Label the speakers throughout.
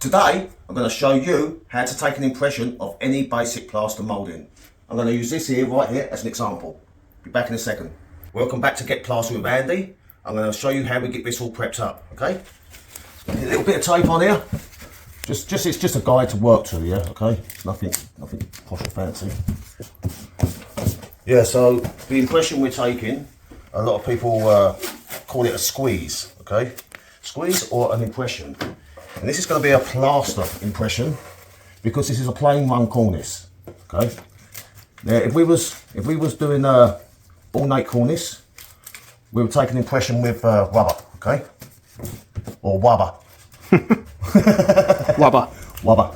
Speaker 1: Today, I'm going to show you how to take an impression of any basic plaster moulding. I'm going to use this here, right here, as an example. Be back in a second. Welcome back to Get Plastering with Andy. I'm going to show you how we get this all prepped up, okay? A little bit of tape on here. It's just a guide to work to, yeah, okay? Nothing posh or fancy. Yeah, so the impression we're taking, a lot of people call it a squeeze, okay? Squeeze or an impression. And this is going to be a plaster impression because this is a plain one cornice, okay? Now, if we was doing ornate cornice, we would take an impression with rubber, okay? Or wubber. Wubber,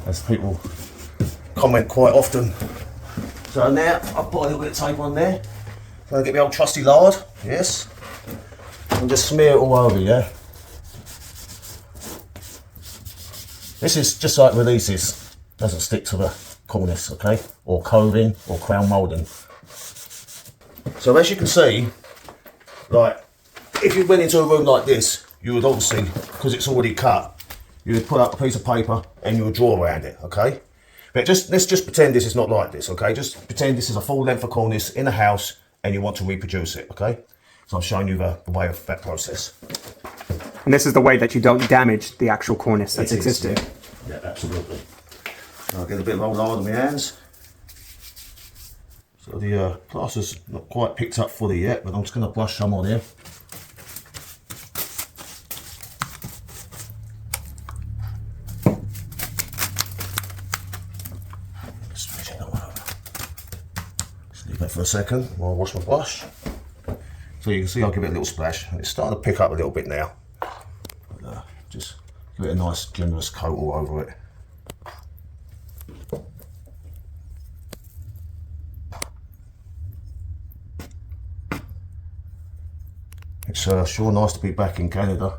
Speaker 1: as people comment quite often. So now I've put a little bit of tape on there. I'm going to get my old trusty lard, yes, and just smear it all over, yeah. This is just like releases, doesn't stick to the cornice, okay, or coving or crown moulding. So as you can see, like if you went into a room like this, you would obviously, because it's already cut, you would put up a piece of paper and you would draw around it, okay? But let's just pretend this is not like this, okay? Just pretend this is a full length of cornice in a house and you want to reproduce it, okay? So I'm showing you the way of that process.
Speaker 2: And this is the way that you don't damage the actual cornice that's existing.
Speaker 1: Yeah, absolutely. I'll get a bit of old lard on my hands. So the plaster's not quite picked up fully yet, but I'm just going to brush some on here. Just leave that for a second while I wash my brush. So you can see I'll give it a little splash. It's starting to pick up a little bit now. But, just give it a nice generous coat all over it. It's sure nice to be back in Canada.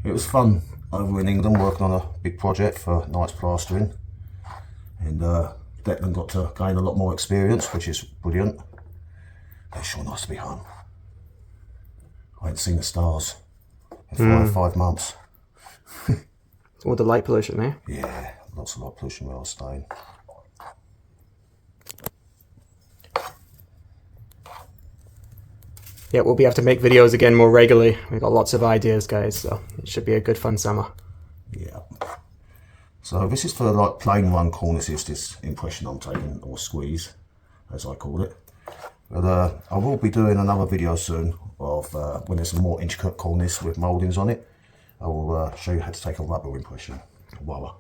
Speaker 1: It was fun over in England working on a big project for Knight's Plastering, and Declan got to gain a lot more experience, which is brilliant. It's sure nice to be home. I ain't seen the stars in five months.
Speaker 2: All the light pollution there.
Speaker 1: Yeah, lots of light pollution where I was staying.
Speaker 2: Yeah, we'll be able to make videos again more regularly. We've got lots of ideas, guys, so it should be a good fun summer.
Speaker 1: Yeah. So this is for like plain one cornices, this impression I'm taking, or squeeze, as I call it. But I will be doing another video soon of when there's some more intricate cornice with mouldings on it. I will show you how to take a rubber impression. Rubber.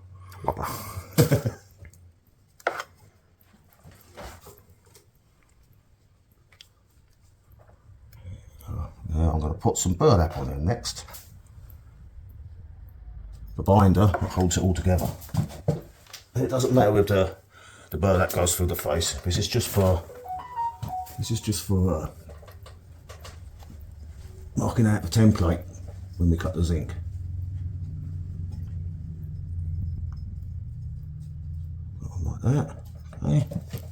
Speaker 1: Now I'm going to put some burlap on there next. The binder that holds it all together. And it doesn't matter if the burlap goes through the face. This is just for marking out the template when we cut the zinc. Like that. Okay.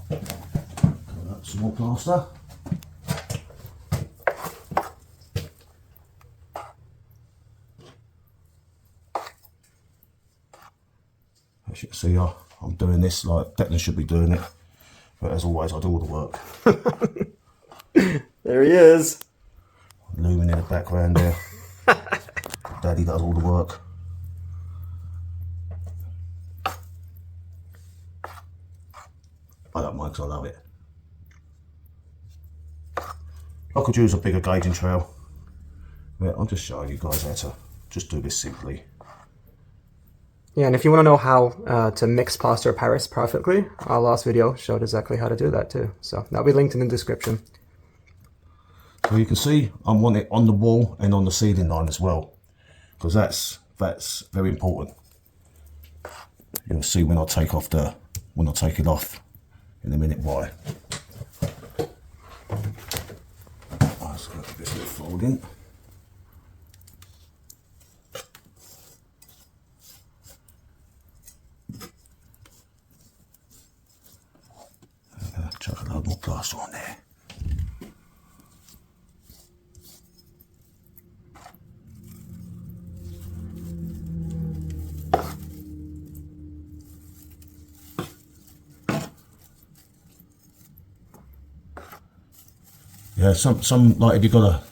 Speaker 1: Cover up some more plaster. As you can see, I'm doing this like Declan should be doing it, but as always, I do all the work.
Speaker 2: There he is.
Speaker 1: Looming in the background there. Daddy does all the work. I don't mind because I love it. I could use a bigger gauging trowel. Yeah, I'm just showing you guys how to just do this simply.
Speaker 2: Yeah, and if you want to know how to mix plaster of Paris perfectly, our last video showed exactly how to do that too. So that'll be linked in the description.
Speaker 1: So you can see I want it on the wall and on the ceiling line as well, because that's very important. You'll see when I take it off in a minute why. Let's go give this a little fold in. Chuck a load more plaster on there. Yeah, some like if you've got a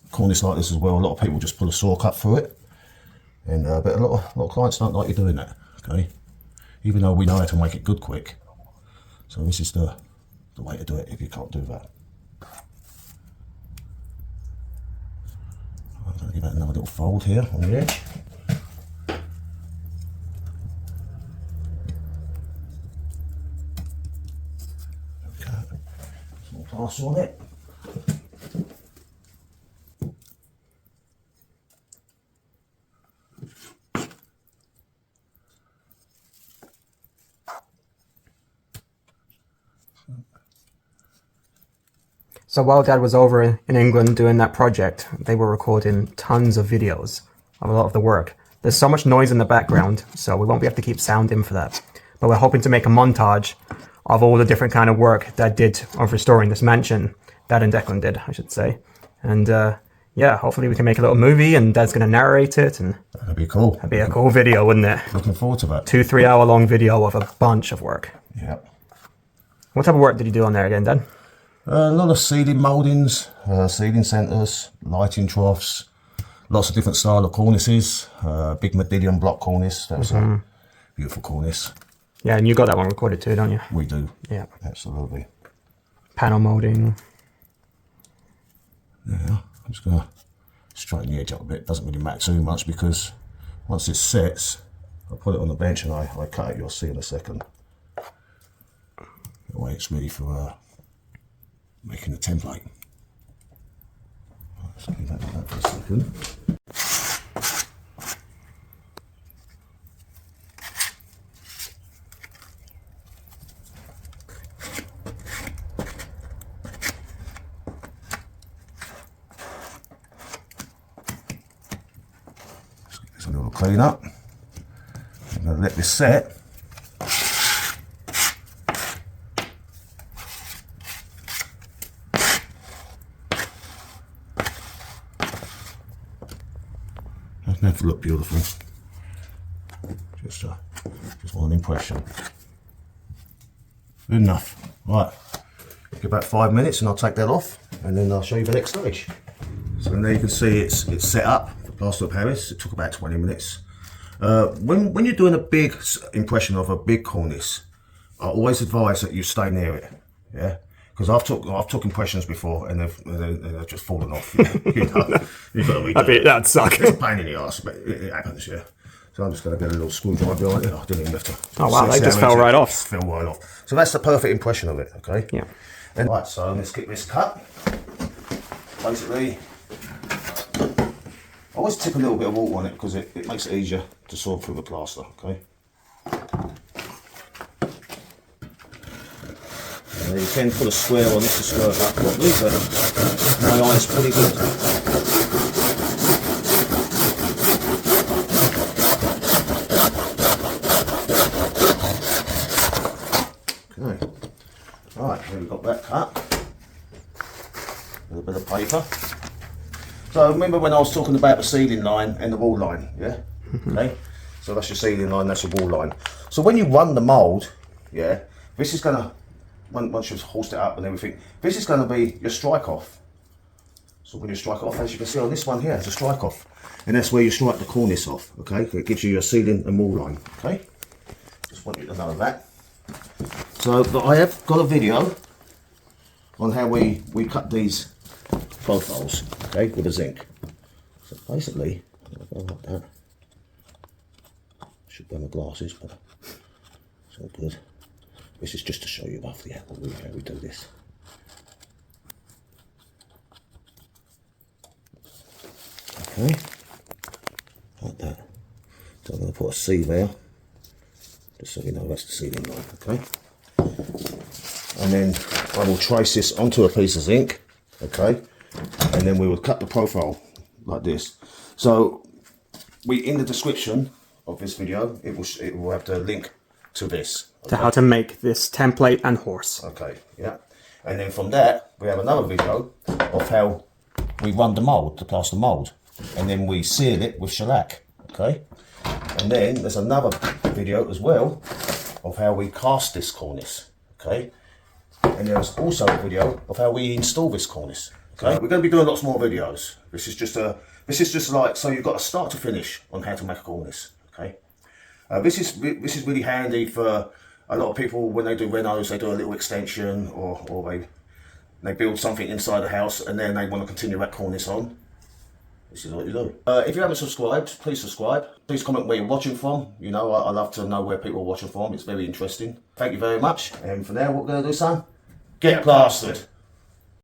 Speaker 1: cornice like this as well, a lot of people just put a saw cut through it, and but a lot of clients don't like you doing that. Okay, even though we know how to make it good quick. So this is the way to do it if you can't do that. I'm going to give it another little fold here on the edge. Okay, some plaster on it.
Speaker 2: So while Dad was over in England doing that project, they were recording tons of videos of a lot of the work. There's so much noise in the background, so we won't be able to keep sound in for that. But we're hoping to make a montage of all the different kind of work Dad did of restoring this mansion. Dad and Declan did, I should say. And yeah, hopefully we can make a little movie and Dad's going to narrate it. And
Speaker 1: that'd be cool.
Speaker 2: That'd be a cool video, wouldn't it?
Speaker 1: Looking forward to that.
Speaker 2: 2-3 hour long video of a bunch of work.
Speaker 1: Yeah.
Speaker 2: What type of work did you do on there again, Dad?
Speaker 1: A lot of ceiling mouldings, ceiling centres, lighting troughs, lots of different style of cornices, big modillion block cornice, that's a beautiful cornice.
Speaker 2: Yeah, and you got that one recorded too, don't you?
Speaker 1: We do.
Speaker 2: Yeah.
Speaker 1: Absolutely.
Speaker 2: Panel molding.
Speaker 1: Yeah, I'm just going to straighten the edge up a bit. Doesn't really matter too much because once it sets, I put it on the bench and I cut it, you'll see in a second. The way it's ready for making the template. Let's leave that like that for a second. Let's get this a little clean up. I'm going to let this set. Doesn't have to look beautiful. Just want an impression. Good enough. Right. Give about 5 minutes and I'll take that off and then I'll show you the next stage. So now you can see it's set up for plaster of Paris. It took about 20 minutes. When you're doing a big impression of a big cornice, I always advise that you stay near it. Yeah. Because I've took impressions before and they've just fallen off. You know, you've got to redo it.
Speaker 2: That'd suck.
Speaker 1: It's a pain in the arse, but it happens, yeah. So I'm just going to get a little screwdriver behind it. Oh, I didn't even have to.
Speaker 2: Oh wow, they just fell right off.
Speaker 1: Fell right off. So that's the perfect impression of it, okay?
Speaker 2: Yeah.
Speaker 1: And right, so let's get this cut. Basically, I always tip a little bit of water on it because it makes it easier to sort through the plaster, okay? You can put a square on this to square it up properly, but my eye's pretty good. Okay, right, here we've got that cut. A little bit of paper. So remember when I was talking about the ceiling line and the wall line, yeah? Okay, so that's your ceiling line, that's your wall line. So when you run the mould, yeah, this is going to, once you've horsed it up and everything, this is going to be your strike off. So when you strike it off, as you can see on this one here, it's a strike off. And that's where you strike the cornice off, okay? It gives you your ceiling and wall line, okay? Just want you to know that. So I have got a video on how we cut these profiles, okay, with a zinc. So basically, I'll go like that. Should burn my glasses, but it's all good. This is just to show you roughly how we do this. Okay, like that. So I'm going to put a C there, just so you know that's the ceiling line, okay? And then I will trace this onto a piece of zinc, okay? And then we will cut the profile like this. So in the description of this video, it will have the link to this. Okay?
Speaker 2: To how to make this template and horse.
Speaker 1: Okay, yeah. And then from that, we have another video of how we run the mould, the plaster mould. And then we seal it with shellac, okay? And then there's another video as well of how we cast this cornice, okay? And there's also a video of how we install this cornice, Okay, we're going to be doing lots more videos. This is just like, so you've got a start to finish on how to make a cornice. Okay, this is really handy for a lot of people when they do renos. They do a little extension, or they build something inside the house and then they want to continue that cornice on. This is what you do. If you haven't subscribed, please subscribe. Please comment where you're watching from. You know, I love to know where people are watching from. It's very interesting. Thank you very much. And for now, what we're going to do, son? Get plastered.